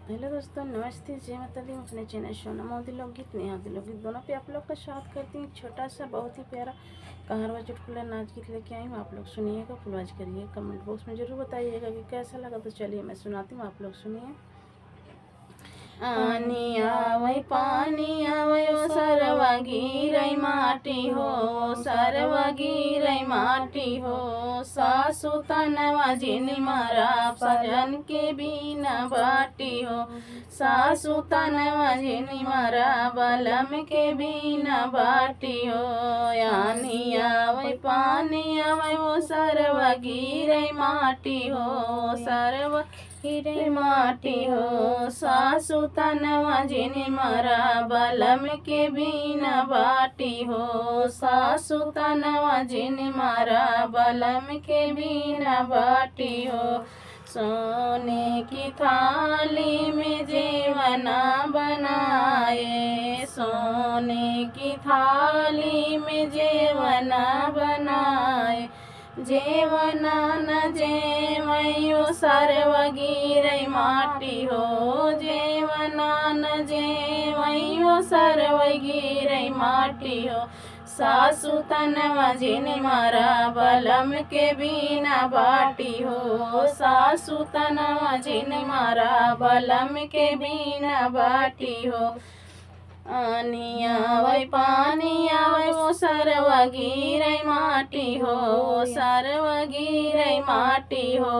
Hello दोस्तों, नमस्ते, जय माता दी। अपने चैनल सोना मोदी लोकगीत नेहा दी लोकगीत दोनों पे आप लोग का स्वागत करती हूँ। छोटा सा बहुत ही प्यारा कहारवा चुटकुला नाच गीत लेके आई हूँ। आप लोग सुनिएगा, फुलवाज करिए, कमेंट बॉक्स में जरूर बताइएगा कि कैसा लगा। तो चलिए मैं सुनाती हूँ, आप लोग सुनिए। आनी आवै पानी आवै ओ सरवा गिरै माटी हो, सरवा गिरै माटी हो। सासु तनवा झिनमरा सजन के बिना बाटी हो, सासु तनवा झिनमरा बलम के बिना बाटी हो। आनी आवै पानी आवै ओ सरवा गिरै माटी हो, सरवा गिरै माटी हो। सासु तनवा झिनमरा बलम के बिना बाटी हो, सासु तनवा झिनमरा बलम के बिना बाटी हो। सोने की थाली में जेवना बनाए, सोने की थाली में जेवना बनाए। जेवना न जेवैयो सरवा गिरै माटी हो, जेवना न जेवैयो सरवा गिरै माटी हो। सासु तनवा झिनमरा बलम के बिना बाटी हो, सासु तनवा झिनमरा बलम के बिना बाटी हो। आनी आवै पानी आवै ओ सरवा गिरै माटी हो, सरवा गिरै माटी हो।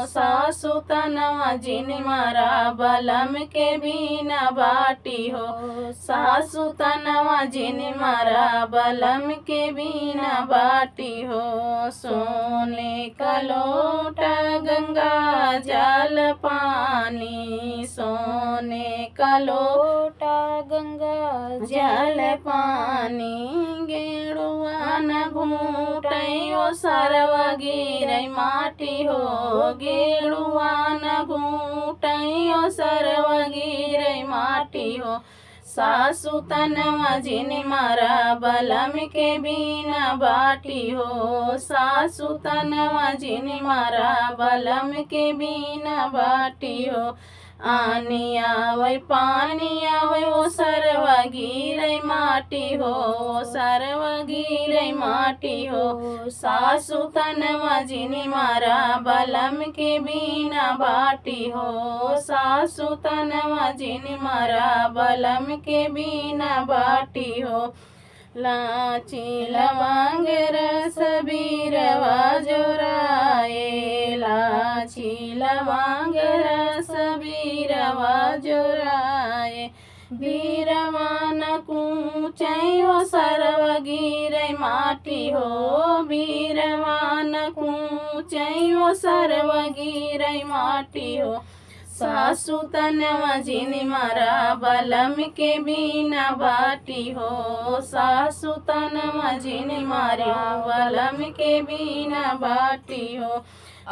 सासु तनवा झिनमरा बलम के बिना बाटी हो, सासु तनवा झिनमरा बलम के बिना बाटी हो। सोने का लोटा गंगा जल पानी, सोने का लोटा गंगा जल पानी। गेड़ुआ न घूटैयो सरवा गिरै माटी हो, गेड़ुआ न घूटैयो सरवा गिरै माटी हो। सासु तनवा झिनमरा बलम के बिना बाटी हो, सासु तनवा झिनमरा बलम के बिना बाटी हो। आनी आवै पानी आवै ओ सरवा गिरै माटी हो, सरवा गिरै माटी हो। सासु तनवा झिनमरा बलम के बिना बाटी हो, सासु तनवा झिनमरा बलम के बिना बाटी हो। लाची लवंग रस बीरवा जोराए, लाची लवंग रस बीरवा जोराए। बीरवा न कूचैयो सरवा गिरै माटी हो, बीरवा न कूचैयो सरवा गिरै माटी हो। सासु तनवा झिनमरा बलम के बिना बाटी हो, सासु तनवा झिनमरा बलम के बिना बाटी हो।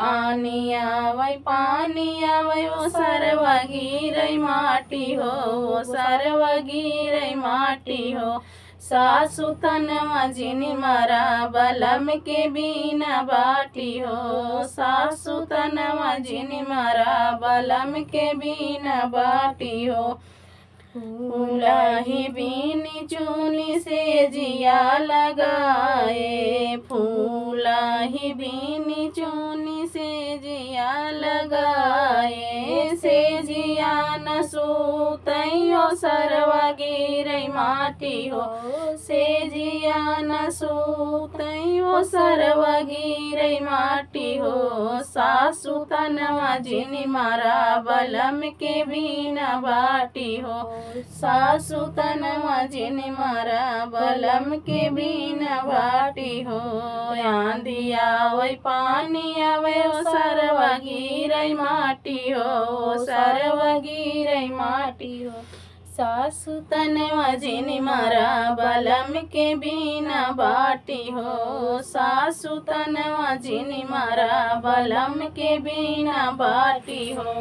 आनी आवै पानी आवै ओ सरवा गिरै माटी हो, सरवा गिरै माटी हो। सासु तनवा झिनमरा बलम के बिना बाटी हो, सासु तनवा झिनमरा बलम के बिना बाटी हो। फूलहि बीनी चूनी से जिया लगाए, फूलहि बीनी चूनी से जिया लगाए। से जिया न सूतैयो सरवा गिरै माटी हो, से जिया न सूतैयो सरवा गिरै माटी हो। सासु तनवा झिनमरा बलम के बिना बाटी हो, सासु तनवा झिनमरा बलम के बिना बाटी हो। आंधी आवै पानी आवै ओ सरवा गिरै माटी हो, सरवा गिरै माटी हो। सासु तनवा झिनमरा बलम के बिना बाटी हो, सासु तनवा झिनमरा बलम के बिना बाटी हो।